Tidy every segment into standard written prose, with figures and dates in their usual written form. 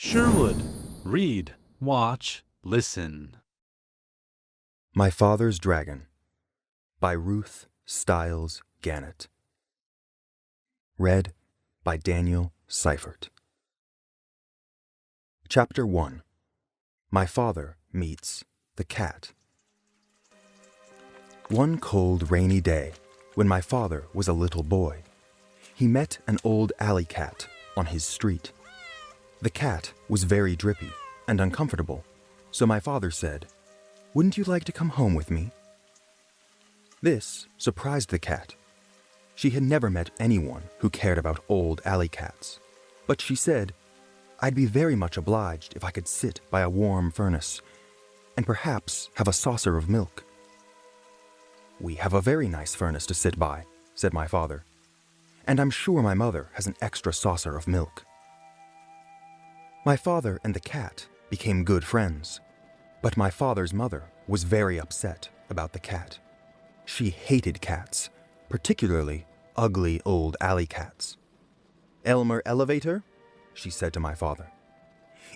Sherwood. Read, watch, listen. My Father's Dragon by Ruth Stiles Gannet. Read by Daniel Seifert. Chapter 1. My Father Meets the Cat. One cold, rainy day, when my father was a little boy, he met an old alley cat on his street. The cat was very drippy and uncomfortable, so my father said, "Wouldn't you like to come home with me?" This surprised the cat. She had never met anyone who cared about old alley cats, but she said, "I'd be very much obliged if I could sit by a warm furnace and perhaps have a saucer of milk." "We have a very nice furnace to sit by," said my father, "and I'm sure my mother has an extra saucer of milk." My father and the cat became good friends, but my father's mother was very upset about the cat. She hated cats, particularly ugly old alley cats. "Elmer Elevator," she said to my father,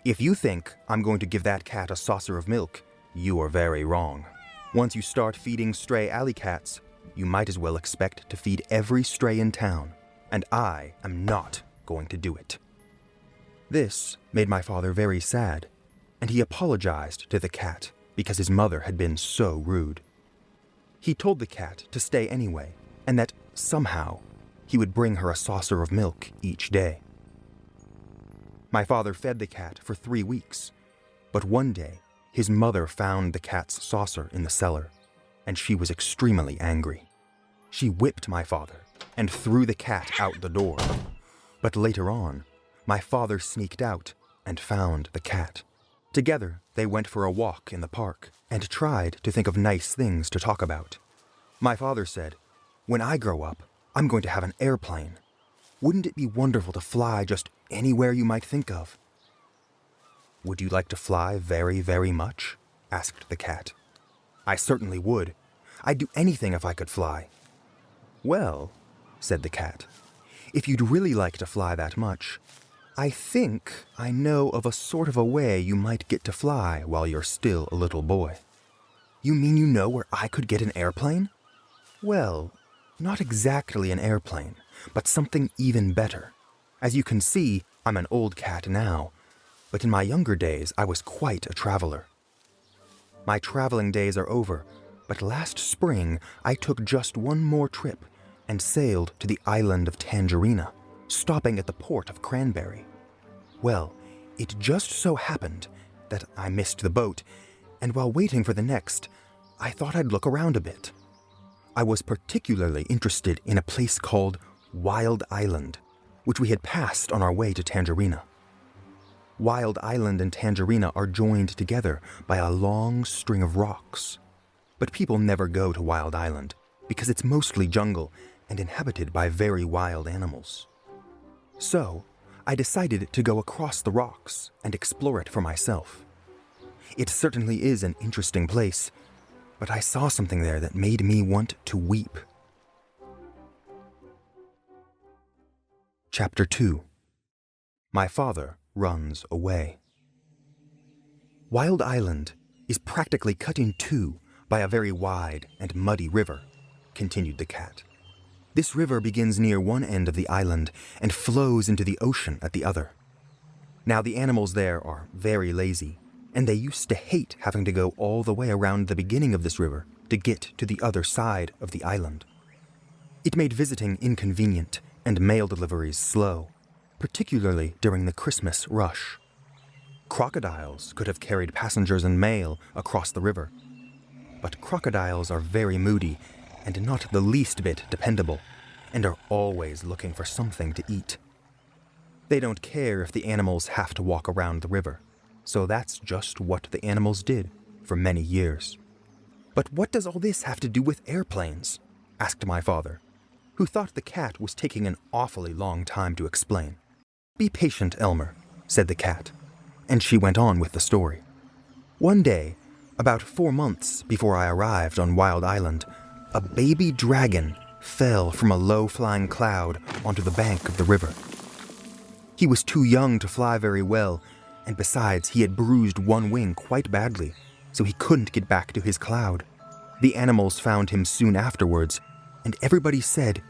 "if you think I'm going to give that cat a saucer of milk, you are very wrong. Once you start feeding stray alley cats, you might as well expect to feed every stray in town, and I am not going to do it." This made my father very sad, and he apologized to the cat because his mother had been so rude. He told the cat to stay anyway, and that somehow he would bring her a saucer of milk each day. My father fed the cat for 3 weeks, but one day his mother found the cat's saucer in the cellar, and she was extremely angry. She whipped my father and threw the cat out the door. But later on, my father sneaked out and found the cat. Together, they went for a walk in the park and tried to think of nice things to talk about. My father said, "When I grow up, I'm going to have an airplane. Wouldn't it be wonderful to fly just anywhere you might think of?" "Would you like to fly very, very much?" asked the cat. "I certainly would. I'd do anything if I could fly." "Well," said the cat, "if you'd really like to fly that much, I think I know of a sort of a way you might get to fly while you're still a little boy." "You mean you know where I could get an airplane?" "Well, not exactly an airplane, but something even better. As you can see, I'm an old cat now, but in my younger days I was quite a traveler. My traveling days are over, but last spring I took just one more trip and sailed to the island of Tangerina, stopping at the port of Cranberry. Well, it just so happened that I missed the boat, and while waiting for the next, I thought I'd look around a bit. I was particularly interested in a place called Wild Island, which we had passed on our way to Tangerina. Wild Island and Tangerina are joined together by a long string of rocks. But people never go to Wild Island because it's mostly jungle and inhabited by very wild animals. So, I decided to go across the rocks and explore it for myself. It certainly is an interesting place, but I saw something there that made me want to weep. Chapter 2. My Father Runs Away. Wild Island is practically cut in two by a very wide and muddy river, continued the cat. This river begins near one end of the island and flows into the ocean at the other. Now, the animals there are very lazy, and they used to hate having to go all the way around the beginning of this river to get to the other side of the island. It made visiting inconvenient and mail deliveries slow, particularly during the Christmas rush. Crocodiles could have carried passengers and mail across the river, but crocodiles are very moody and not the least bit dependable, and are always looking for something to eat. They don't care if the animals have to walk around the river, so that's just what the animals did for many years. "But what does all this have to do with airplanes?" asked my father, who thought the cat was taking an awfully long time to explain. "Be patient, Elmer," said the cat, and she went on with the story. "One day, about 4 months before I arrived on Wild Island, a baby dragon fell from a low-flying cloud onto the bank of the river. He was too young to fly very well, and besides, he had bruised one wing quite badly, so he couldn't get back to his cloud. The animals found him soon afterwards, and everybody said,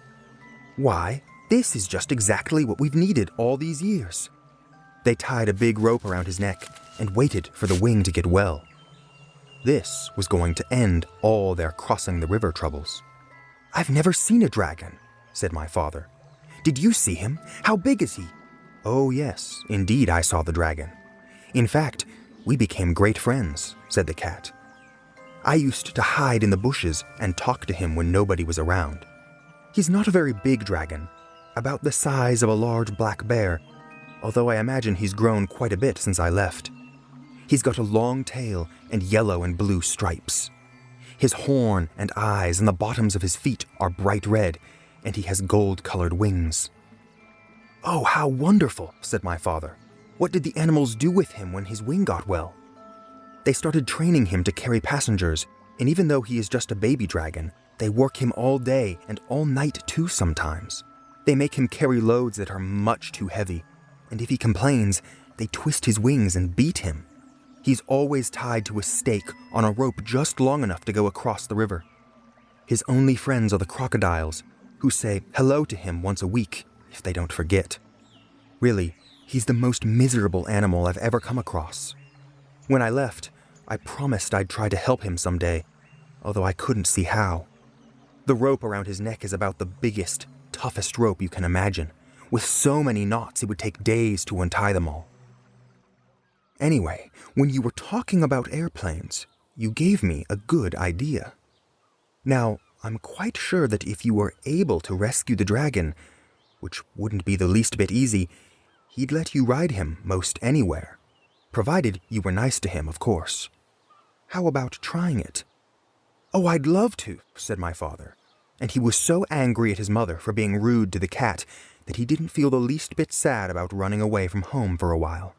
"Why, this is just exactly what we've needed all these years." They tied a big rope around his neck and waited for the wing to get well. This was going to end all their crossing the river troubles. "I've never seen a dragon," said my father. "Did you see him? How big is he?" "Oh yes, indeed I saw the dragon. In fact, we became great friends," said the cat. "I used to hide in the bushes and talk to him when nobody was around. He's not a very big dragon, about the size of a large black bear, although I imagine he's grown quite a bit since I left. He's got a long tail and yellow and blue stripes. His horn and eyes and the bottoms of his feet are bright red, and he has gold-colored wings." "Oh, how wonderful," said my father. "What did the animals do with him when his wing got well?" "They started training him to carry passengers, and even though he is just a baby dragon, they work him all day and all night too sometimes. They make him carry loads that are much too heavy, and if he complains, they twist his wings and beat him. He's always tied to a stake on a rope just long enough to go across the river. His only friends are the crocodiles, who say hello to him once a week, if they don't forget. Really, he's the most miserable animal I've ever come across. When I left, I promised I'd try to help him someday, although I couldn't see how. The rope around his neck is about the biggest, toughest rope you can imagine. With so many knots, it would take days to untie them all. Anyway, when you were talking about airplanes, you gave me a good idea. Now, I'm quite sure that if you were able to rescue the dragon, which wouldn't be the least bit easy, he'd let you ride him most anywhere, provided you were nice to him, of course. How about trying it?" "Oh, I'd love to," said my father, and he was so angry at his mother for being rude to the cat that he didn't feel the least bit sad about running away from home for a while.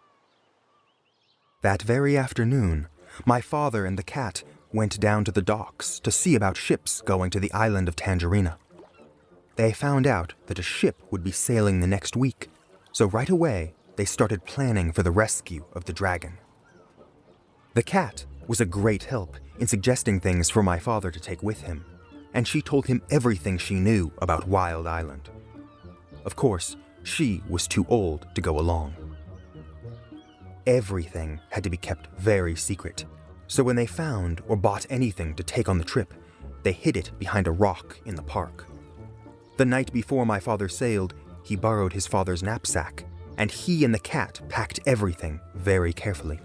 That very afternoon, my father and the cat went down to the docks to see about ships going to the island of Tangerina. They found out that a ship would be sailing the next week, so right away they started planning for the rescue of the dragon. The cat was a great help in suggesting things for my father to take with him, and she told him everything she knew about Wild Island. Of course, she was too old to go along. Everything had to be kept very secret, so when they found or bought anything to take on the trip, they hid it behind a rock in the park. The night before my father sailed, he borrowed his father's knapsack, and he and the cat packed everything very carefully.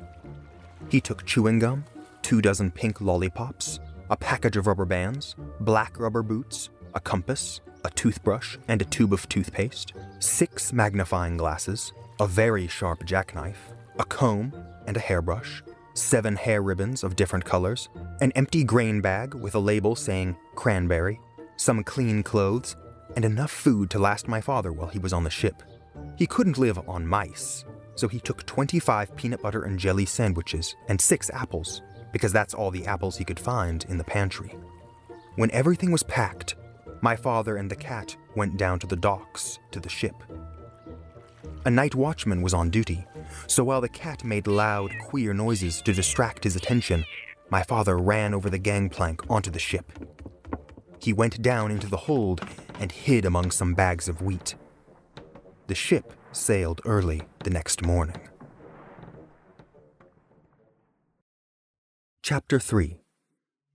He took chewing gum, 24 pink lollipops, a package of rubber bands, black rubber boots, a compass, a toothbrush and a tube of toothpaste, 6 magnifying glasses, a very sharp jackknife, a comb and a hairbrush, 7 hair ribbons of different colors, an empty grain bag with a label saying cranberry, some clean clothes, and enough food to last my father while he was on the ship. He couldn't live on mice, so he took 25 peanut butter and jelly sandwiches and 6 apples, because that's all the apples he could find in the pantry. When everything was packed, my father and the cat went down to the docks to the ship. A night watchman was on duty, so while the cat made loud, queer noises to distract his attention, my father ran over the gangplank onto the ship. He went down into the hold and hid among some bags of wheat. The ship sailed early the next morning. Chapter 3.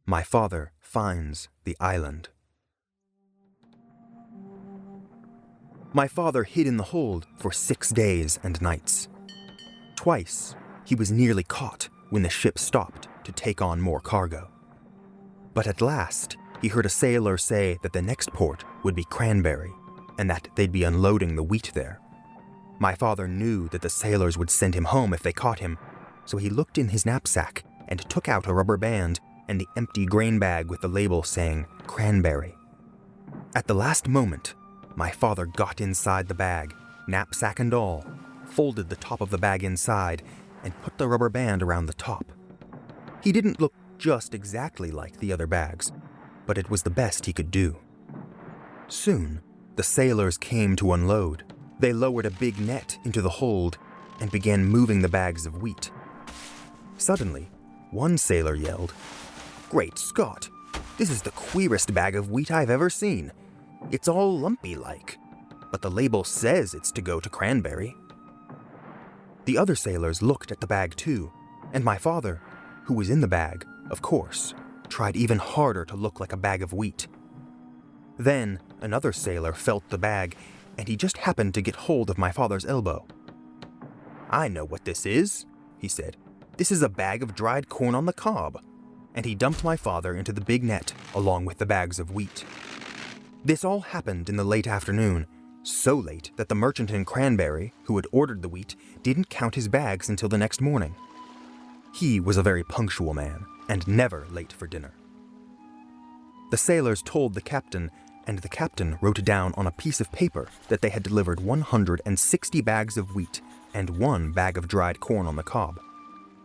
My father finds the island. My father hid in the hold for 6 days and nights. Twice, he was nearly caught when the ship stopped to take on more cargo. But at last, he heard a sailor say that the next port would be Cranberry, and that they'd be unloading the wheat there. My father knew that the sailors would send him home if they caught him, so he looked in his knapsack and took out a rubber band and the empty grain bag with the label saying Cranberry. At the last moment, my father got inside the bag, knapsack and all, folded the top of the bag inside, and put the rubber band around the top. He didn't look just exactly like the other bags, but it was the best he could do. Soon, the sailors came to unload. They lowered a big net into the hold, and began moving the bags of wheat. Suddenly, one sailor yelled, "Great Scott! This is the queerest bag of wheat I've ever seen. It's all lumpy-like, but the label says it's to go to Cranberry." The other sailors looked at the bag too, and my father, who was in the bag, of course, tried even harder to look like a bag of wheat. Then another sailor felt the bag, and he just happened to get hold of my father's elbow. "I know what this is," he said. "This is a bag of dried corn on the cob." And he dumped my father into the big net along with the bags of wheat. This all happened in the late afternoon, so late that the merchant in Cranberry, who had ordered the wheat, didn't count his bags until the next morning. He was a very punctual man, and never late for dinner. The sailors told the captain, and the captain wrote down on a piece of paper that they had delivered 160 bags of wheat and 1 bag of dried corn on the cob.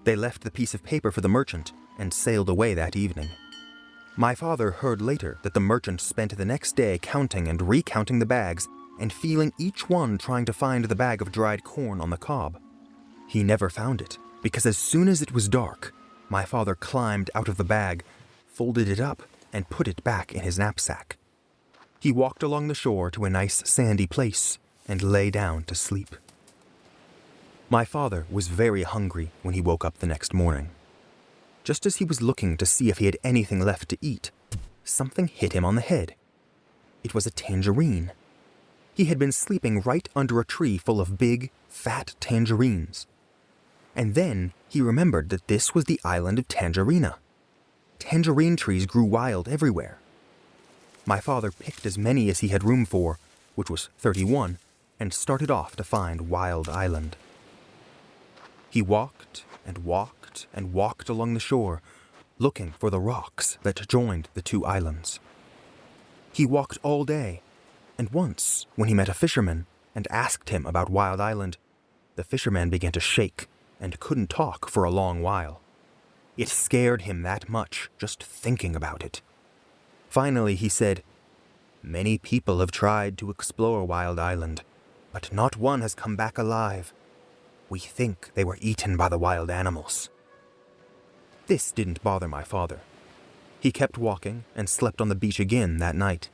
They left the piece of paper for the merchant and sailed away that evening. My father heard later that the merchant spent the next day counting and recounting the bags and feeling each one trying to find the bag of dried corn on the cob. He never found it, because as soon as it was dark, my father climbed out of the bag, folded it up, and put it back in his knapsack. He walked along the shore to a nice sandy place and lay down to sleep. My father was very hungry when he woke up the next morning. Just as he was looking to see if he had anything left to eat, something hit him on the head. It was a tangerine. He had been sleeping right under a tree full of big, fat tangerines. And then he remembered that this was the island of Tangerina. Tangerine trees grew wild everywhere. My father picked as many as he had room for, which was 31, and started off to find Wild Island. He walked and walked and walked along the shore, looking for the rocks that joined the two islands. He walked all day, and once, when he met a fisherman and asked him about Wild Island, the fisherman began to shake and couldn't talk for a long while. It scared him that much just thinking about it. Finally, he said, "Many people have tried to explore Wild Island, but not one has come back alive. We think they were eaten by the wild animals." This didn't bother my father. He kept walking and slept on the beach again that night.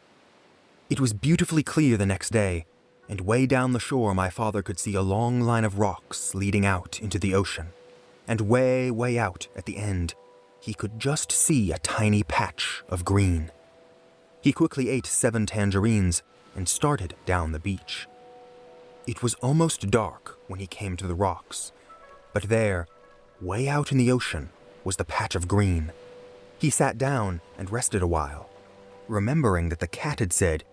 It was beautifully clear the next day, and way down the shore my father could see a long line of rocks leading out into the ocean. And way, way out at the end, he could just see a tiny patch of green. He quickly ate 7 tangerines and started down the beach. It was almost dark when he came to the rocks, but there, way out in the ocean, was the patch of green. He sat down and rested a while, remembering that the cat had said,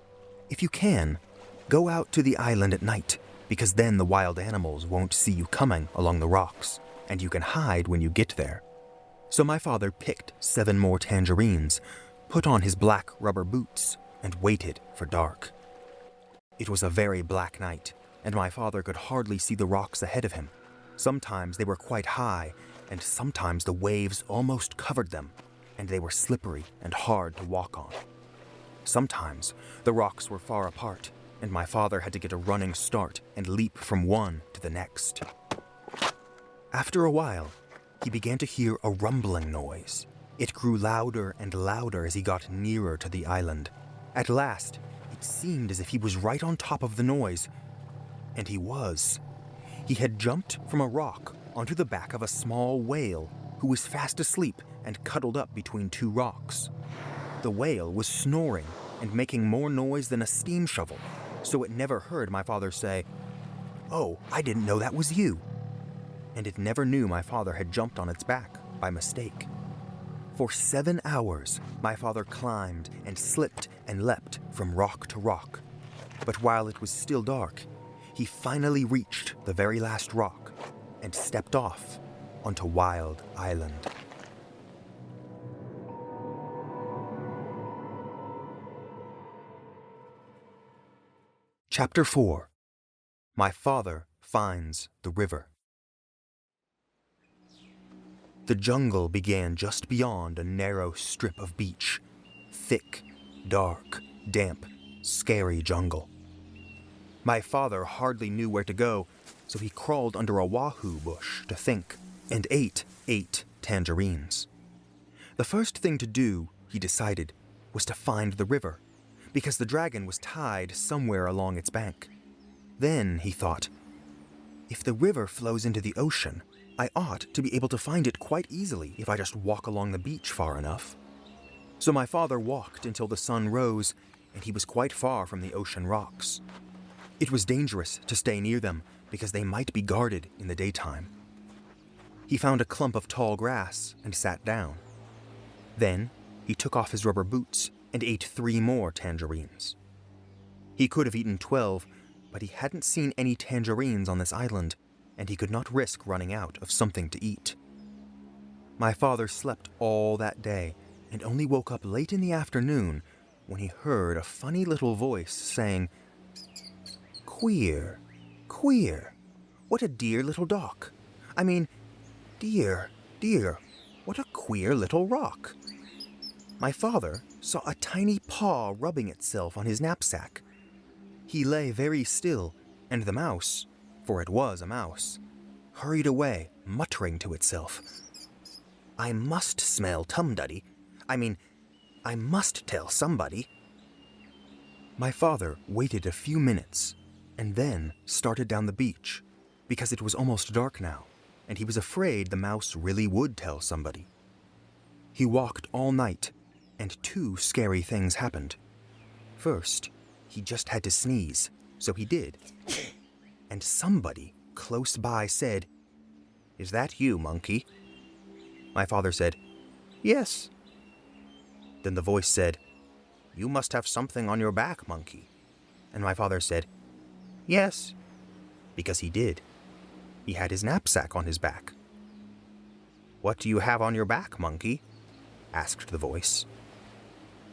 "If you can, go out to the island at night, because then the wild animals won't see you coming along the rocks, and you can hide when you get there." So my father picked 7 more tangerines, put on his black rubber boots, and waited for dark. It was a very black night, and my father could hardly see the rocks ahead of him. Sometimes they were quite high, and sometimes the waves almost covered them, and they were slippery and hard to walk on. Sometimes the rocks were far apart, and my father had to get a running start and leap from one to the next. After a while, he began to hear a rumbling noise. It grew louder and louder as he got nearer to the island. At last, it seemed as if he was right on top of the noise. And he was. He had jumped from a rock onto the back of a small whale who was fast asleep and cuddled up between 2 rocks. The whale was snoring and making more noise than a steam shovel, so it never heard my father say, "Oh, I didn't know that was you." And it never knew my father had jumped on its back by mistake. For 7 hours, my father climbed and slipped and leapt from rock to rock. But while it was still dark, he finally reached the very last rock and stepped off onto Wild Island. Chapter 4. My Father Finds the River. The jungle began just beyond a narrow strip of beach. Thick, dark, damp, scary jungle. My father hardly knew where to go, so he crawled under a wahoo bush to think, and ate 8 tangerines. The first thing to do, he decided, was to find the river, because the dragon was tied somewhere along its bank. Then he thought, if the river flows into the ocean, I ought to be able to find it quite easily if I just walk along the beach far enough. So my father walked until the sun rose, and he was quite far from the ocean rocks. It was dangerous to stay near them because they might be guarded in the daytime. He found a clump of tall grass and sat down. Then he took off his rubber boots and ate 3 more tangerines. He could have eaten 12, but he hadn't seen any tangerines on this island, and he could not risk running out of something to eat. My father slept all that day and only woke up late in the afternoon when he heard a funny little voice saying, "Queer, queer, what a dear little dock. I mean, dear, dear, what a queer little rock." My father saw a tiny paw rubbing itself on his knapsack. He lay very still, and the mouse, for it was a mouse, hurried away, muttering to itself, "I must smell Tumduddy. I must tell somebody." My father waited a few minutes, and then started down the beach, because it was almost dark now, and he was afraid the mouse really would tell somebody. He walked all night, and 2 scary things happened. First, he just had to sneeze, so he did. And somebody close by said, "Is that you, monkey?" My father said, "Yes." Then the voice said, "You must have something on your back, monkey." And my father said, "Yes," because he did. He had his knapsack on his back. "What do you have on your back, monkey?" asked the voice.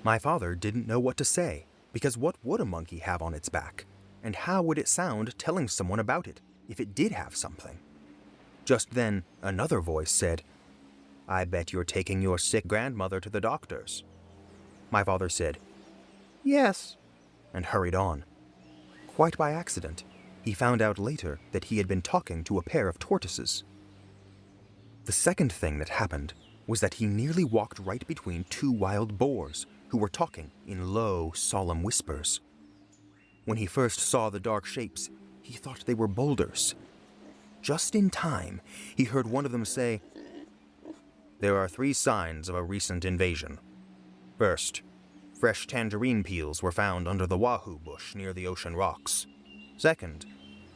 My father didn't know what to say, because what would a monkey have on its back? And how would it sound telling someone about it if it did have something? Just then, another voice said, "I bet you're taking your sick grandmother to the doctor's." My father said, "Yes," and hurried on. Quite by accident, he found out later that he had been talking to a pair of tortoises. The second thing that happened was that he nearly walked right between 2 wild boars who were talking in low, solemn whispers. When he first saw the dark shapes, he thought they were boulders. Just in time, he heard one of them say, "There are 3 signs of a recent invasion. First, fresh tangerine peels were found under the wahoo bush near the ocean rocks. Second,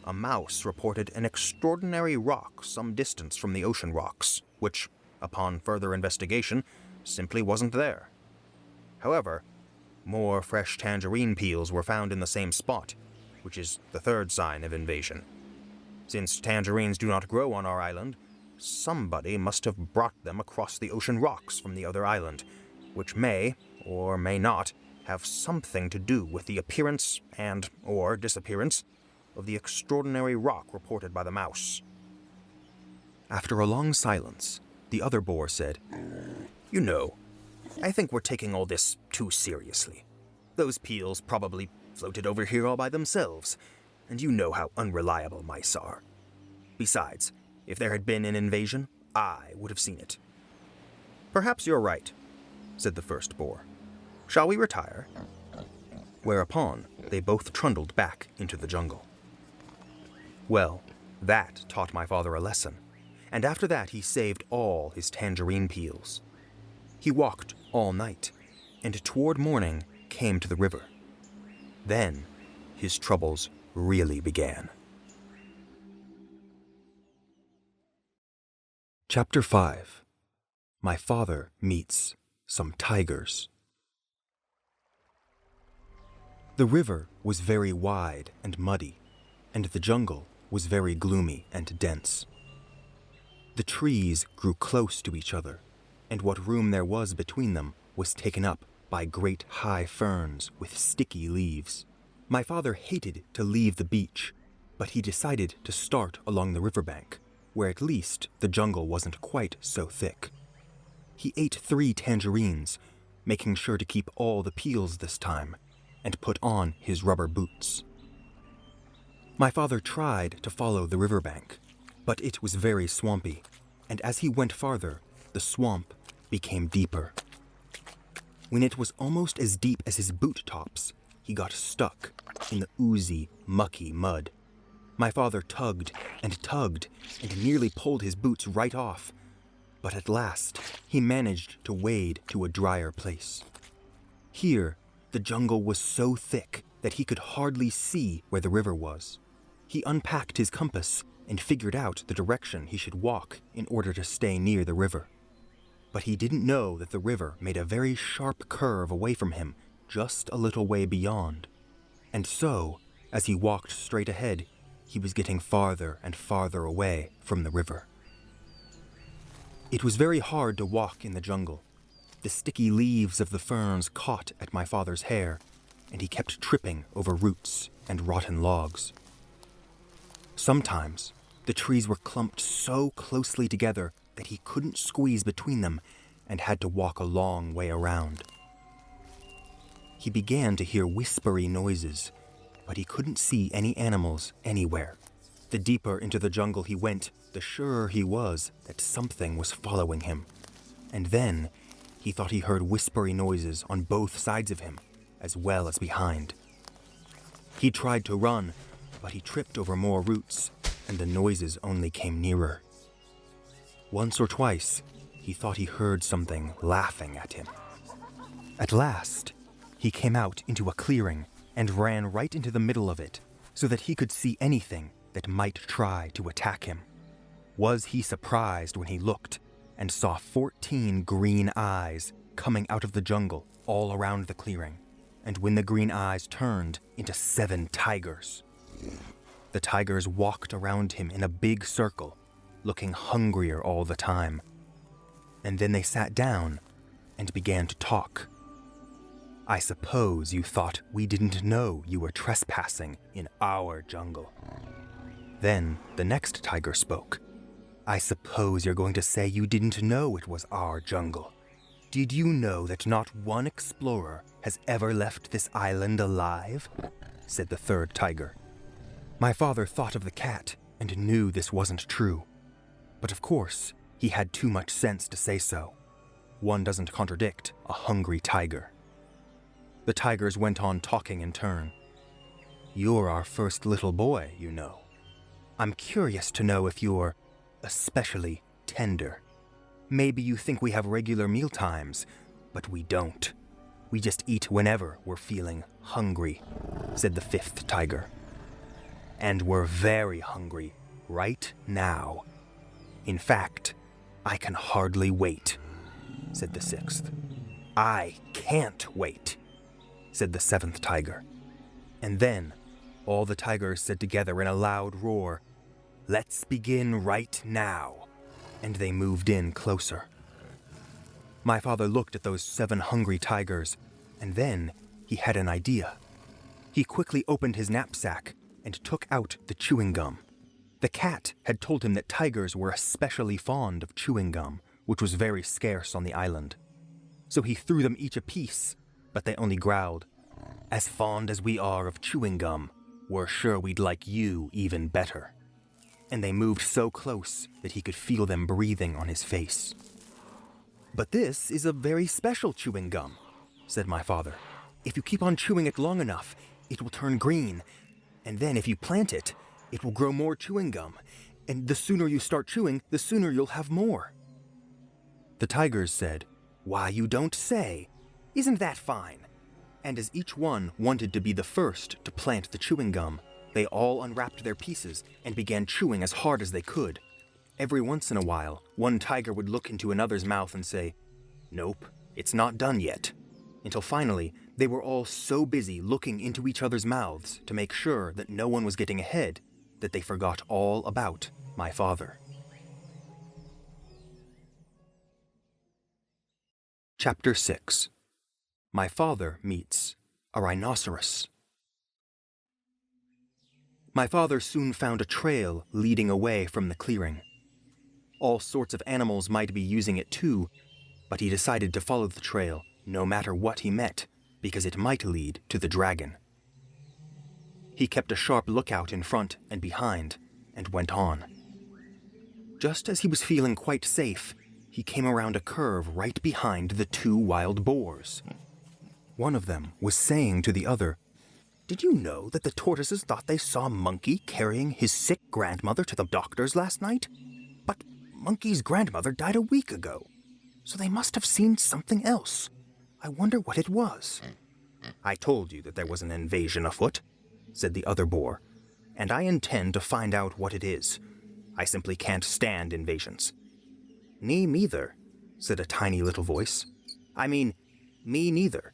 a mouse reported an extraordinary rock some distance from the ocean rocks, which, upon further investigation, simply wasn't there. However, more fresh tangerine peels were found in the same spot, which is the 3rd sign of invasion. Since tangerines do not grow on our island, somebody must have brought them across the ocean rocks from the other island, which may, or may not, have something to do with the appearance and/or disappearance of the extraordinary rock reported by the mouse." After a long silence, the other boar said, "You know, I think we're taking all this too seriously. Those peels probably floated over here all by themselves, and you know how unreliable mice are. Besides, if there had been an invasion, I would have seen it." "Perhaps you're right," said the first boar. "Shall we retire?" Whereupon they both trundled back into the jungle. Well, that taught my father a lesson, and after that he saved all his tangerine peels. He walked all night, and toward morning came to the river. Then his troubles really began. Chapter 5. My father meets some tigers. The river was very wide and muddy, and the jungle was very gloomy and dense. The trees grew close to each other, and what room there was between them was taken up by great high ferns with sticky leaves. My father hated to leave the beach, but he decided to start along the riverbank, where at least the jungle wasn't quite so thick. He ate 3 tangerines, making sure to keep all the peels this time, and put on his rubber boots. My father tried to follow the riverbank, but it was very swampy, and as he went farther, the swamp became deeper. When it was almost as deep as his boot tops, he got stuck in the oozy, mucky mud. My father tugged and nearly pulled his boots right off, but at last he managed to wade to a drier place. Here, the jungle was so thick that he could hardly see where the river was. He unpacked his compass and figured out the direction he should walk in order to stay near the river. But he didn't know that the river made a very sharp curve away from him just a little way beyond. And so, as he walked straight ahead, he was getting farther and farther away from the river. It was very hard to walk in the jungle. The sticky leaves of the ferns caught at my father's hair, and he kept tripping over roots and rotten logs. Sometimes, the trees were clumped so closely together that he couldn't squeeze between them and had to walk a long way around. He began to hear whispery noises, but he couldn't see any animals anywhere. The deeper into the jungle he went, the surer he was that something was following him. And then, he thought he heard whispery noises on both sides of him, as well as behind. He tried to run, but he tripped over more roots, and the noises only came nearer. Once or twice, he thought he heard something laughing at him. At last, he came out into a clearing and ran right into the middle of it so that he could see anything that might try to attack him. Was he surprised when he looked and saw 14 green eyes coming out of the jungle all around the clearing, and when the green eyes turned into 7 tigers. The tigers walked around him in a big circle, looking hungrier all the time. And then they sat down and began to talk. "I suppose you thought we didn't know you were trespassing in our jungle." Then the next tiger spoke. "I suppose you're going to say you didn't know it was our jungle. Did you know that not one explorer has ever left this island alive?" said the third tiger. My father thought of the cat and knew this wasn't true. But of course, he had too much sense to say so. One doesn't contradict a hungry tiger. The tigers went on talking in turn. "You're our first little boy, you know. I'm curious to know if you're especially tender. Maybe you think we have regular meal times, but we don't. We just eat whenever we're feeling hungry," said the fifth tiger. "And we're very hungry right now. In fact, I can hardly wait," said the sixth. "I can't wait," said the seventh tiger. And then all the tigers said together in a loud roar, "Let's begin right now," and they moved in closer. My father looked at those 7 hungry tigers, and then he had an idea. He quickly opened his knapsack and took out the chewing gum. The cat had told him that tigers were especially fond of chewing gum, which was very scarce on the island. So he threw them each a piece, but they only growled, "As fond as we are of chewing gum, we're sure we'd like you even better." And they moved so close that he could feel them breathing on his face. "But this is a very special chewing gum," said my father. "If you keep on chewing it long enough, it will turn green, and then if you plant it, it will grow more chewing gum, and the sooner you start chewing, the sooner you'll have more." The tigers said, "Why, you don't say! Isn't that fine?" And as each one wanted to be the first to plant the chewing gum, they all unwrapped their pieces and began chewing as hard as they could. Every once in a while, one tiger would look into another's mouth and say, "Nope, it's not done yet," until finally they were all so busy looking into each other's mouths to make sure that no one was getting ahead that they forgot all about my father. Chapter 6. My father meets a rhinoceros. My father soon found a trail leading away from the clearing. All sorts of animals might be using it too, but he decided to follow the trail no matter what he met, because it might lead to the dragon. He kept a sharp lookout in front and behind, and went on. Just as he was feeling quite safe, he came around a curve right behind the two wild boars. One of them was saying to the other, "Did you know that the tortoises thought they saw Monkey carrying his sick grandmother to the doctor's last night? But Monkey's grandmother died a week ago, so they must have seen something else. I wonder what it was." "I told you that there was an invasion afoot," said the other boar, "and I intend to find out what it is. I simply can't stand invasions." "Me neither," said a tiny little voice. "I mean, me neither."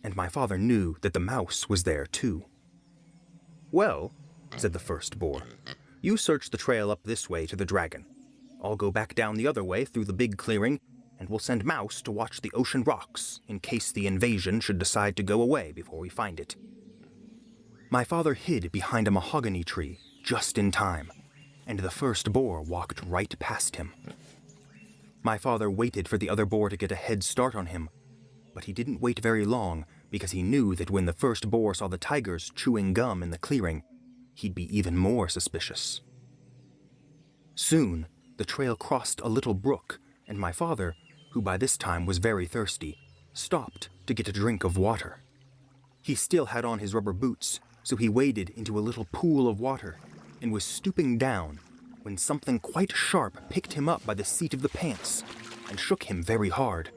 And my father knew that the mouse was there too. "Well," said the first boar, "you search the trail up this way to the dragon. I'll go back down the other way through the big clearing, and we'll send Mouse to watch the ocean rocks in case the invasion should decide to go away before we find it." My father hid behind a mahogany tree just in time, and the first boar walked right past him. My father waited for the other boar to get a head start on him, but he didn't wait very long because he knew that when the first boar saw the tigers chewing gum in the clearing, he'd be even more suspicious. Soon, the trail crossed a little brook, and my father, who by this time was very thirsty, stopped to get a drink of water. He still had on his rubber boots, so he waded into a little pool of water and was stooping down when something quite sharp picked him up by the seat of the pants and shook him very hard.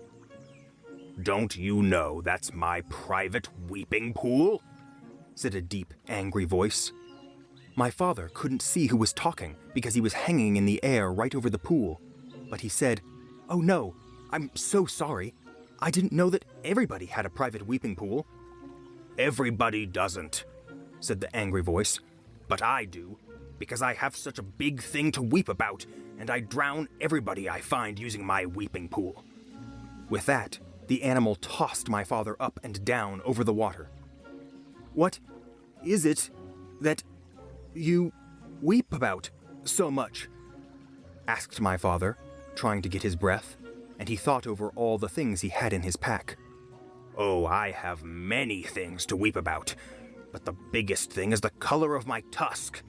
"Don't you know that's my private weeping pool?" said a deep, angry voice. My father couldn't see who was talking because he was hanging in the air right over the pool, but he said, "Oh no, I'm so sorry. I didn't know that everybody had a private weeping pool." "Everybody doesn't," said the angry voice, "but I do, because I have such a big thing to weep about, and I drown everybody I find using my weeping pool." With that, the animal tossed my father up and down over the water. "What is it that you weep about so much?" asked my father, trying to get his breath, and he thought over all the things he had in his pack. "Oh, I have many things to weep about, but the biggest thing is the color of my tusk."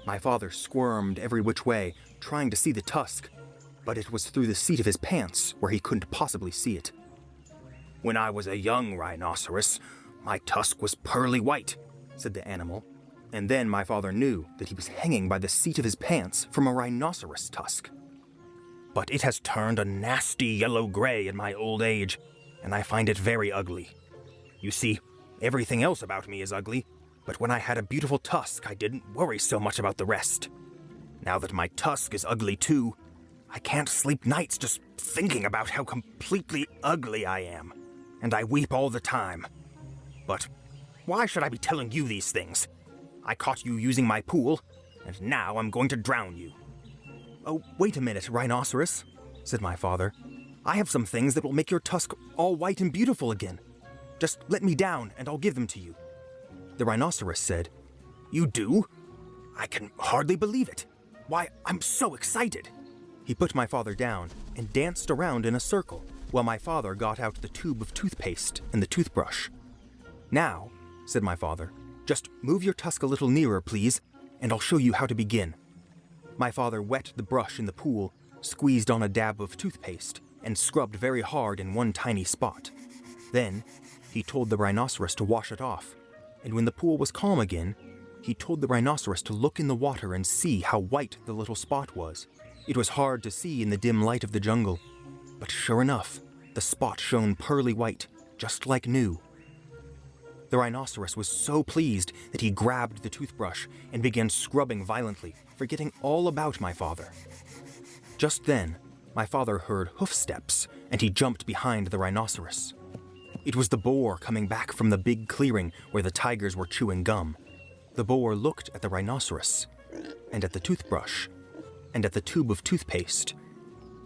My father squirmed every which way, trying to see the tusk, but it was through the seat of his pants where he couldn't possibly see it. "When I was a young rhinoceros, my tusk was pearly white," said the animal, and then my father knew that he was hanging by the seat of his pants from a rhinoceros tusk. "But it has turned a nasty yellow-gray in my old age, and I find it very ugly. You see, everything else about me is ugly, but when I had a beautiful tusk, I didn't worry so much about the rest. Now that my tusk is ugly too, I can't sleep nights just thinking about how completely ugly I am, and I weep all the time. But why should I be telling you these things? I caught you using my pool, and now I'm going to drown you." "Oh, wait a minute, rhinoceros," said my father. "I have some things that will make your tusk all white and beautiful again. Just let me down, and I'll give them to you." The rhinoceros said, "You do? I can hardly believe it. Why, I'm so excited." He put my father down and danced around in a circle while my father got out the tube of toothpaste and the toothbrush. "Now," said my father, "just move your tusk a little nearer, please, and I'll show you how to begin." My father wet the brush in the pool, squeezed on a dab of toothpaste, and scrubbed very hard in one tiny spot. Then, he told the rhinoceros to wash it off, and when the pool was calm again, he told the rhinoceros to look in the water and see how white the little spot was. It was hard to see in the dim light of the jungle, but sure enough, the spot shone pearly white, just like new. The rhinoceros was so pleased that he grabbed the toothbrush and began scrubbing violently, forgetting all about my father. Just then, my father heard hoof steps, and he jumped behind the rhinoceros. It was the boar coming back from the big clearing where the tigers were chewing gum. The boar looked at the rhinoceros, and at the toothbrush, and at the tube of toothpaste,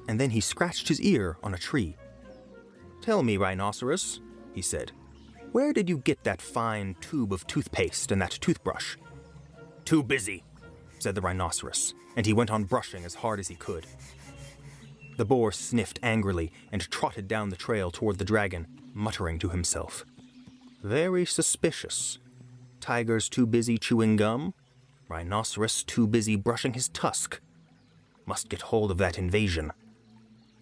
and then he scratched his ear on a tree. "Tell me, rhinoceros," he said, "where did you get that fine tube of toothpaste and that toothbrush?" "Too busy," said the rhinoceros, and he went on brushing as hard as he could. The boar sniffed angrily and trotted down the trail toward the dragon, muttering to himself, "Very suspicious. Tiger's too busy chewing gum. Rhinoceros too busy brushing his tusk. Must get hold of that invasion.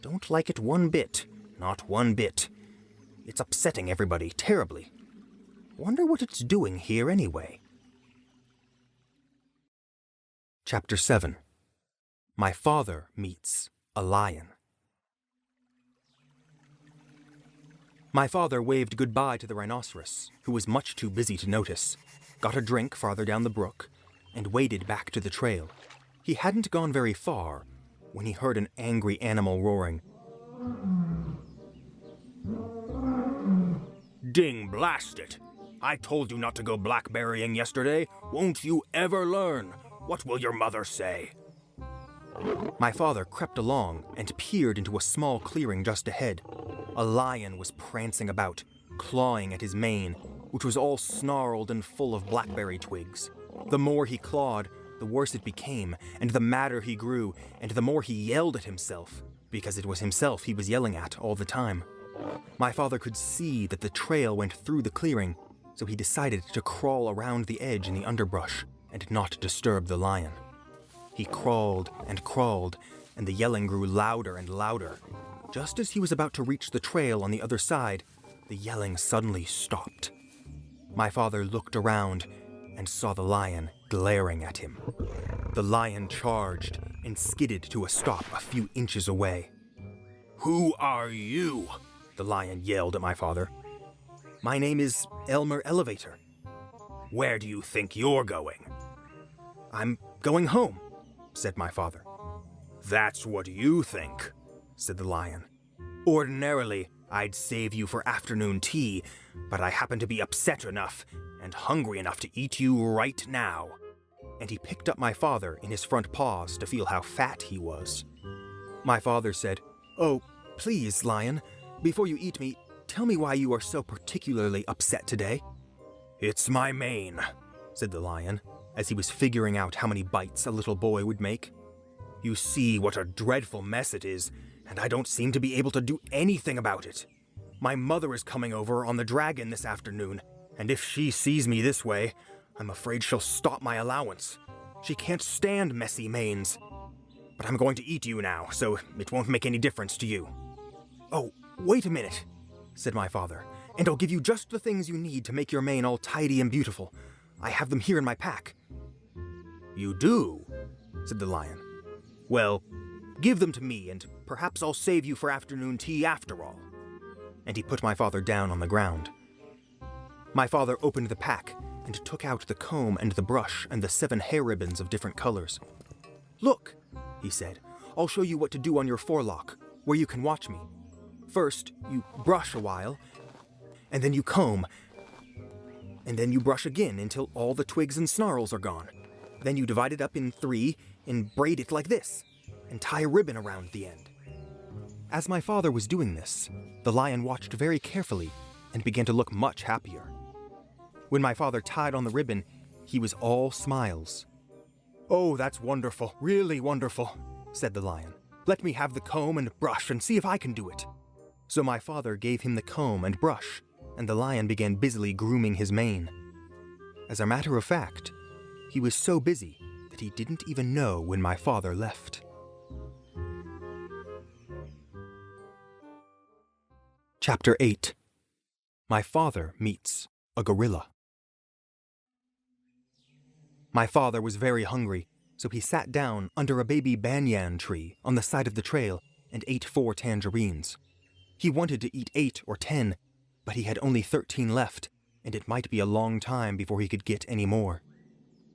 Don't like it one bit. Not one bit. It's upsetting everybody terribly. Wonder what it's doing here anyway. Chapter 7. My Father Meets a Lion. My father waved goodbye to the rhinoceros, who was much too busy to notice, got a drink farther down the brook, and waded back to the trail. He hadn't gone very far when he heard an angry animal roaring. Ding blast it! I told you not to go blackberrying yesterday. Won't you ever learn? What will your mother say? My father crept along and peered into a small clearing just ahead. A lion was prancing about, clawing at his mane, which was all snarled and full of blackberry twigs. The more he clawed, the worse it became, and the madder he grew, and the more he yelled at himself, because it was himself he was yelling at all the time. My father could see that the trail went through the clearing, so he decided to crawl around the edge in the underbrush and not disturb the lion. He crawled, and the yelling grew louder and louder. Just as he was about to reach the trail on the other side, the yelling suddenly stopped. My father looked around and saw the lion glaring at him. The lion charged and skidded to a stop a few inches away. Who are you? The lion yelled at my father. My name is Elmer Elevator. Where do you think you're going? I'm going home, said my father. That's what you think, said the lion. Ordinarily, I'd save you for afternoon tea, but I happen to be upset enough and hungry enough to eat you right now. And he picked up my father in his front paws to feel how fat he was. My father said, "Oh, please, lion, before you eat me, tell me why you are so particularly upset today." It's my mane, said the lion, as he was figuring out how many bites a little boy would make. You see what a dreadful mess it is, and I don't seem to be able to do anything about it. My mother is coming over on the dragon this afternoon, and if she sees me this way, I'm afraid she'll stop my allowance. She can't stand messy manes. But I'm going to eat you now, so it won't make any difference to you. "Oh, wait a minute," said my father, "and I'll give you just the things you need to make your mane all tidy and beautiful. I have them here in my pack." You do? Said the lion. Well, give them to me, and perhaps I'll save you for afternoon tea after all. And he put my father down on the ground. My father opened the pack and took out the comb and the brush and the 7 hair ribbons of different colors. "Look," he said, "I'll show you what to do on your forelock, where you can watch me. First, you brush a while, and then you comb, and then you brush again until all the twigs and snarls are gone. Then you divide it up in 3 and braid it like this, and tie a ribbon around the end." As my father was doing this, the lion watched very carefully and began to look much happier. When my father tied on the ribbon, he was all smiles. "Oh, that's wonderful, really wonderful," said the lion. "Let me have the comb and brush and see if I can do it." So my father gave him the comb and brush, and the lion began busily grooming his mane. As a matter of fact, he was so busy that he didn't even know when my father left. Chapter 8. My Father Meets a Gorilla. My father was very hungry, so he sat down under a baby banyan tree on the side of the trail and ate 4 tangerines. He wanted to eat 8 or 10, but he had only 13 left, and it might be a long time before he could get any more.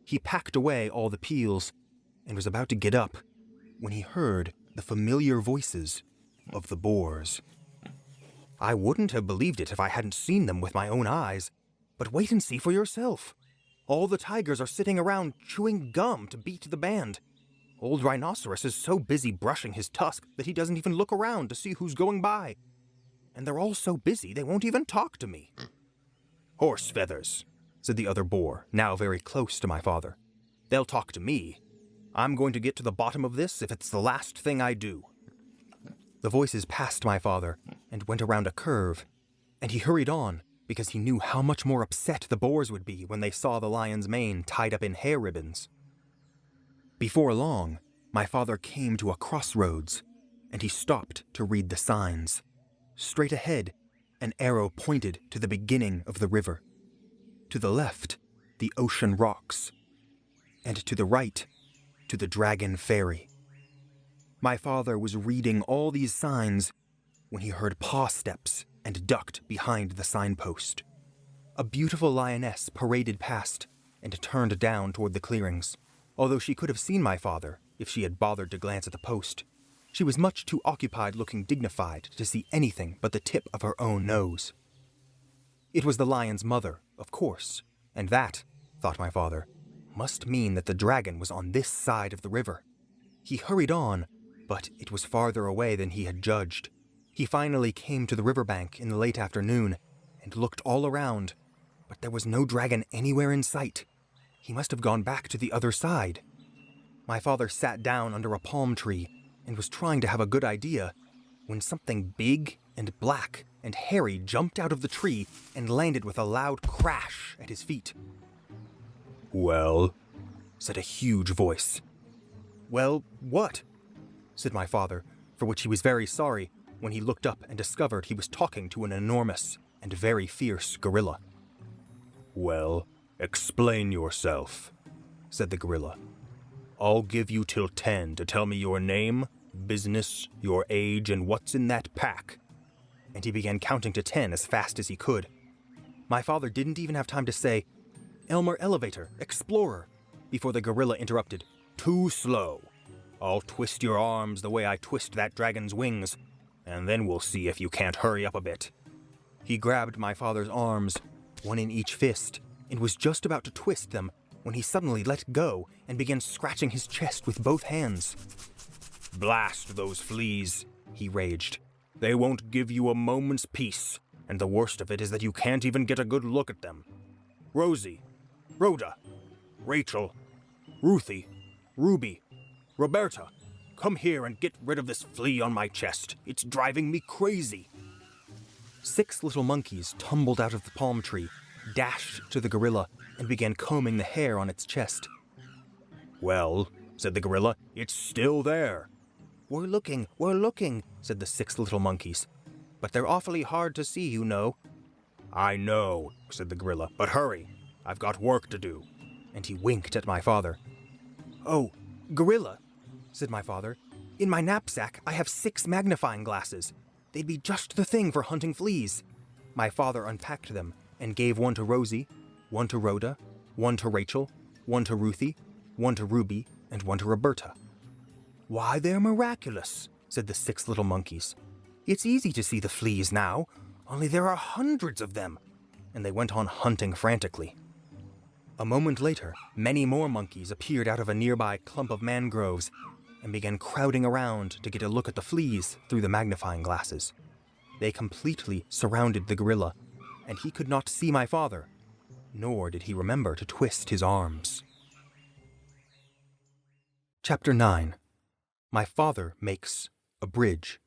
He packed away all the peels and was about to get up when he heard the familiar voices of the boars. I wouldn't have believed it if I hadn't seen them with my own eyes, but wait and see for yourself. All the tigers are sitting around chewing gum to beat the band. Old Rhinoceros is so busy brushing his tusk that he doesn't even look around to see who's going by. And they're all so busy they won't even talk to me. "Horse feathers," said the other boar, now very close to my father. "They'll talk to me. I'm going to get to the bottom of this if it's the last thing I do." The voices passed my father and went around a curve, and he hurried on because he knew how much more upset the boars would be when they saw the lion's mane tied up in hair ribbons. Before long, my father came to a crossroads, and he stopped to read the signs. Straight ahead, an arrow pointed to the beginning of the river. To the left, the ocean rocks, and to the right, to the Dragon Ferry. My father was reading all these signs when he heard paw steps and ducked behind the signpost. A beautiful lioness paraded past and turned down toward the clearings. Although she could have seen my father if she had bothered to glance at the post, she was much too occupied looking dignified to see anything but the tip of her own nose. It was the lion's mother, of course, and that, thought my father, must mean that the dragon was on this side of the river. He hurried on, but it was farther away than he had judged. He finally came to the riverbank in the late afternoon and looked all around, but there was no dragon anywhere in sight. He must have gone back to the other side. My father sat down under a palm tree and was trying to have a good idea when something big and black and hairy jumped out of the tree and landed with a loud crash at his feet. "Well?" said a huge voice. "Well, what?" said my father, for which he was very sorry when he looked up and discovered he was talking to an enormous and very fierce gorilla. "Well, explain yourself," said the gorilla. "I'll give you till 10 to tell me your name, business, your age, and what's in that pack." And he began counting to 10 as fast as he could. My father didn't even have time to say, "Elmer Elevator, Explorer," before the gorilla interrupted. "Too slow. I'll twist your arms the way I twist that dragon's wings, and then we'll see if you can't hurry up a bit." He grabbed my father's arms, one in each fist, and was just about to twist them when he suddenly let go and began scratching his chest with both hands. "Blast those fleas," he raged. "They won't give you a moment's peace, and the worst of it is that you can't even get a good look at them. Rosie, Rhoda, Rachel, Ruthie, Ruby, Roberta, come here and get rid of this flea on my chest. It's driving me crazy." 6 little monkeys tumbled out of the palm tree, dashed to the gorilla, and began combing the hair on its chest. "Well," said the gorilla, "it's still there." We're looking," said the 6 little monkeys. "But they're awfully hard to see, you know." "I know," said the gorilla, "but hurry. I've got work to do." And he winked at my father. "Oh, gorilla," said my father, "in my knapsack I have 6 magnifying glasses. They'd be just the thing for hunting fleas." My father unpacked them and gave one to Rosie, one to Rhoda, one to Rachel, one to Ruthie, one to Ruby, and one to Roberta. "Why, they're miraculous," said the 6 little monkeys. "It's easy to see the fleas now, only there are hundreds of them." And they went on hunting frantically. A moment later, many more monkeys appeared out of a nearby clump of mangroves and began crowding around to get a look at the fleas through the magnifying glasses. They completely surrounded the gorilla, and he could not see my father, nor did he remember to twist his arms. Chapter 9. My father makes a bridge.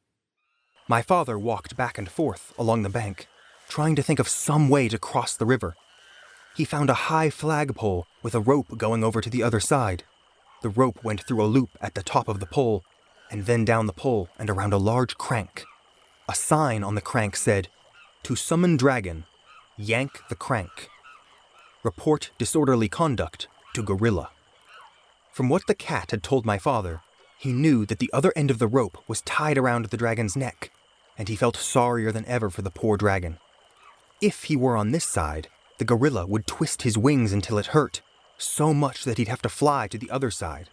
My father walked back and forth along the bank, trying to think of some way to cross the river. He found a high flagpole with a rope going over to the other side. The rope went through a loop at the top of the pole, and then down the pole and around a large crank. A sign on the crank said, "To summon dragon, yank the crank. Report disorderly conduct to gorilla." From what the cat had told my father, he knew that the other end of the rope was tied around the dragon's neck, and he felt sorrier than ever for the poor dragon. If he were on this side, the gorilla would twist his wings until it hurt, so much that he'd have to fly to the other side.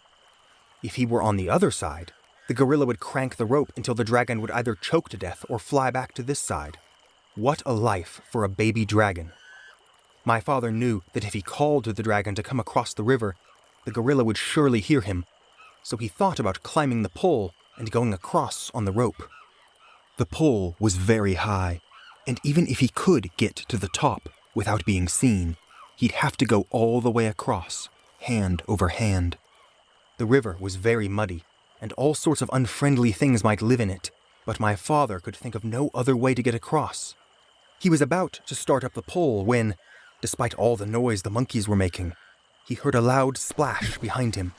If he were on the other side, the gorilla would crank the rope until the dragon would either choke to death or fly back to this side. What a life for a baby dragon. My father knew that if he called to the dragon to come across the river, the gorilla would surely hear him, so he thought about climbing the pole and going across on the rope. The pole was very high, and even if he could get to the top without being seen, he'd have to go all the way across, hand over hand. The river was very muddy, and all sorts of unfriendly things might live in it, but my father could think of no other way to get across. He was about to start up the pole when, despite all the noise the monkeys were making, he heard a loud splash behind him.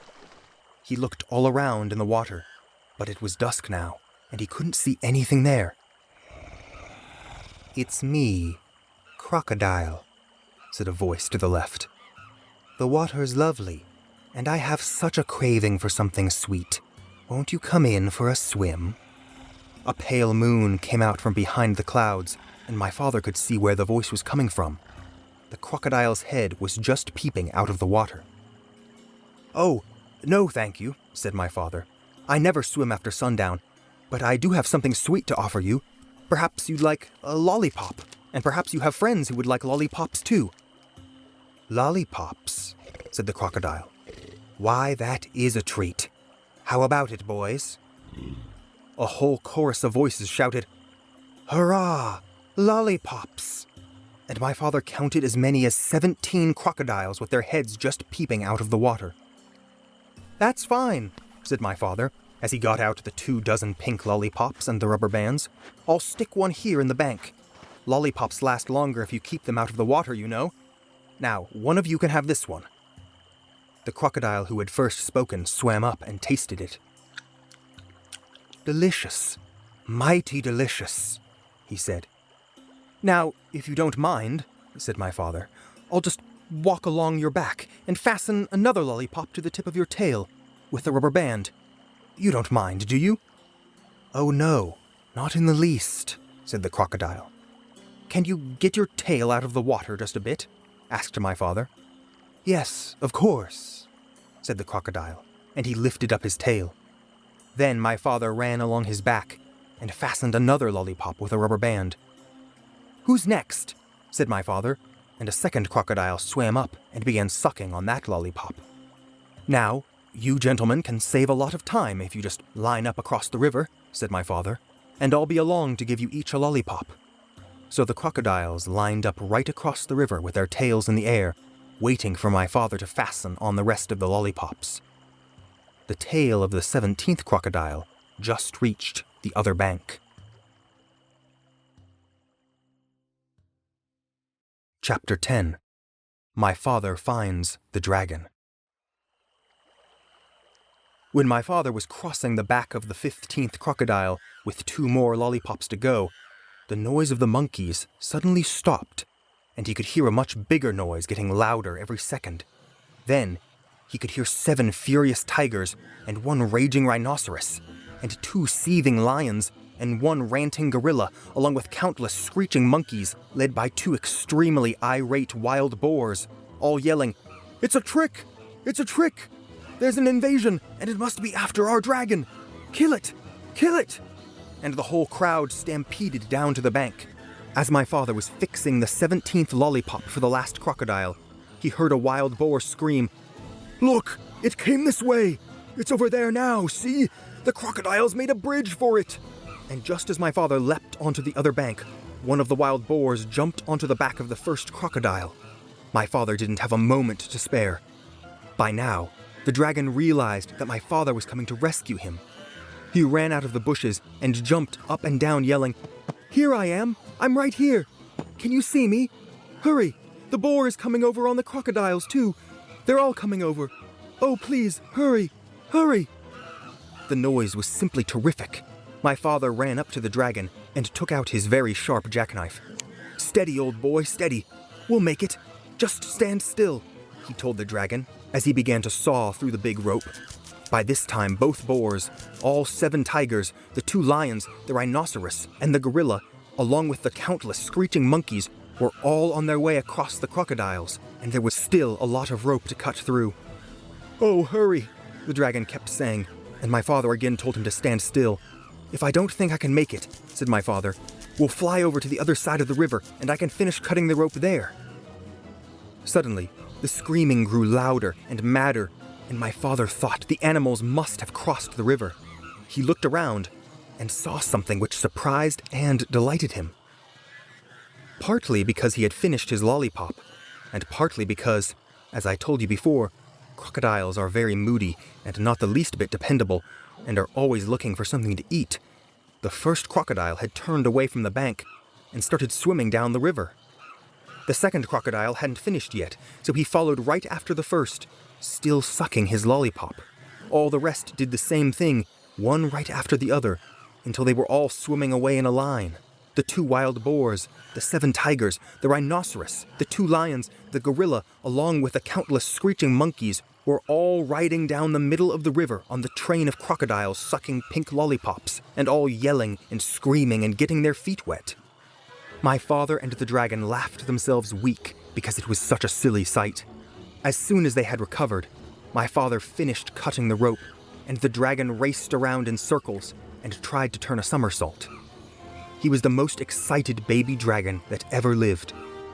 He looked all around in the water, but it was dusk now, and he couldn't see anything there. "It's me, Crocodile," said a voice to the left. "The water's lovely, and I have such a craving for something sweet. Won't you come in for a swim?" A pale moon came out from behind the clouds, and my father could see where the voice was coming from. The crocodile's head was just peeping out of the water. "Oh, no, thank you," said my father. "I never swim after sundown, but I do have something sweet to offer you. Perhaps you'd like a lollipop, and perhaps you have friends who would like lollipops too." "Lollipops," said the crocodile. "Why, that is a treat. How about it, boys?" A whole chorus of voices shouted, "Hurrah! Lollipops!" And my father counted as many as 17 crocodiles with their heads just peeping out of the water. "That's fine," said my father, as he got out the 24 pink lollipops and the rubber bands. "I'll stick one here in the bank. Lollipops last longer if you keep them out of the water, you know. Now, one of you can have this one." The crocodile who had first spoken swam up and tasted it. "Delicious, mighty delicious," he said. "Now, if you don't mind," said my father, "I'll just walk along your back and fasten another lollipop to the tip of your tail with a rubber band. You don't mind, do you?" "Oh no, not in the least," said the crocodile. "Can you get your tail out of the water just a bit?" asked my father. "Yes, of course," said the crocodile, and he lifted up his tail. Then my father ran along his back and fastened another lollipop with a rubber band. "Who's next?" said my father, and a second crocodile swam up and began sucking on that lollipop. "Now, you gentlemen can save a lot of time if you just line up across the river," said my father, "and I'll be along to give you each a lollipop." So the crocodiles lined up right across the river with their tails in the air, waiting for my father to fasten on the rest of the lollipops. The tail of the 17th crocodile just reached the other bank. Chapter 10. My Father Finds the Dragon. When my father was crossing the back of the 15th crocodile with 2 more lollipops to go, the noise of the monkeys suddenly stopped, and he could hear a much bigger noise getting louder every second. Then, he could hear 7 furious tigers and 1 raging rhinoceros, and 2 seething lions and 1 ranting gorilla, along with countless screeching monkeys led by 2 extremely irate wild boars, all yelling, "It's a trick! It's a trick! There's an invasion, and it must be after our dragon! Kill it! Kill it!" And the whole crowd stampeded down to the bank. As my father was fixing the 17th lollipop for the last crocodile, he heard a wild boar scream, "Look! It came this way! It's over there now, see? The crocodile's made a bridge for it!" And just as my father leapt onto the other bank, one of the wild boars jumped onto the back of the first crocodile. My father didn't have a moment to spare. By now, the dragon realized that my father was coming to rescue him. He ran out of the bushes and jumped up and down yelling, "Here I am! I'm right here! Can you see me? Hurry! The boar is coming over on the crocodiles too! They're all coming over! Oh, please, hurry! Hurry!" The noise was simply terrific. My father ran up to the dragon and took out his very sharp jackknife. "Steady, old boy, steady! We'll make it! Just stand still," he told the dragon as he began to saw through the big rope. By this time, both boars, all 7 tigers, the 2 lions, the rhinoceros, and the gorilla, along with the countless screeching monkeys, were all on their way across the crocodiles, and there was still a lot of rope to cut through. "Oh, hurry," the dragon kept saying, and my father again told him to stand still. "If I don't think I can make it," said my father, "we'll fly over to the other side of the river, and I can finish cutting the rope there." Suddenly, the screaming grew louder and madder, and my father thought the animals must have crossed the river. He looked around and saw something which surprised and delighted him. Partly because he had finished his lollipop, and partly because, as I told you before, crocodiles are very moody and not the least bit dependable, and are always looking for something to eat. The first crocodile had turned away from the bank, and started swimming down the river. The second crocodile hadn't finished yet, so he followed right after the first, still sucking his lollipop. All the rest did the same thing, one right after the other, until they were all swimming away in a line. The 2 wild boars, the 7 tigers, the rhinoceros, the 2 lions, the gorilla, along with the countless screeching monkeys, were all riding down the middle of the river on the train of crocodiles sucking pink lollipops, and all yelling and screaming and getting their feet wet. My father and the dragon laughed themselves weak because it was such a silly sight. As soon as they had recovered, my father finished cutting the rope, and the dragon raced around in circles and tried to turn a somersault. He was the most excited baby dragon that ever lived.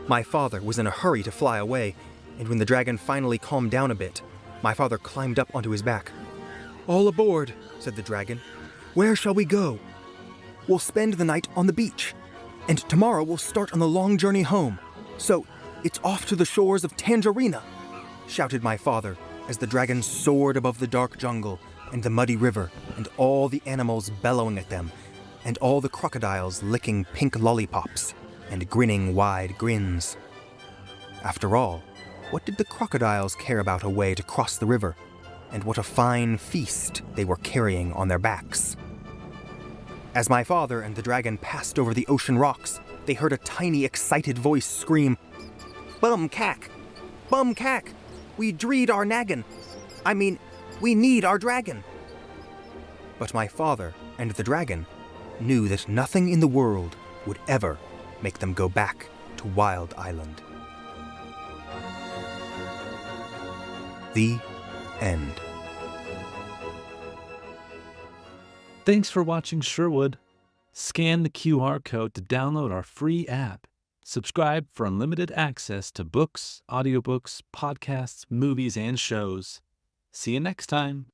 My father was in a hurry to fly away, and when the dragon finally calmed down a bit, my father climbed up onto his back. "All aboard," said the dragon. "Where shall we go?" "We'll spend the night on the beach, and tomorrow we'll start on the long journey home. So, it's off to the shores of Tangerina," shouted my father as the dragon soared above the dark jungle and the muddy river and all the animals bellowing at them and all the crocodiles licking pink lollipops and grinning wide grins. After all, what did the crocodiles care about a way to cross the river, and what a fine feast they were carrying on their backs? As my father and the dragon passed over the ocean rocks, they heard a tiny, excited voice scream, "Bum cack! Bum cack! We dreed our naggin! We need our dragon!" But my father and the dragon knew that nothing in the world would ever make them go back to Wild Island. The end. Thanks for watching Sherwood. Scan the QR code to download our free app. Subscribe for unlimited access to books, audiobooks, podcasts, movies, and shows. See you next time.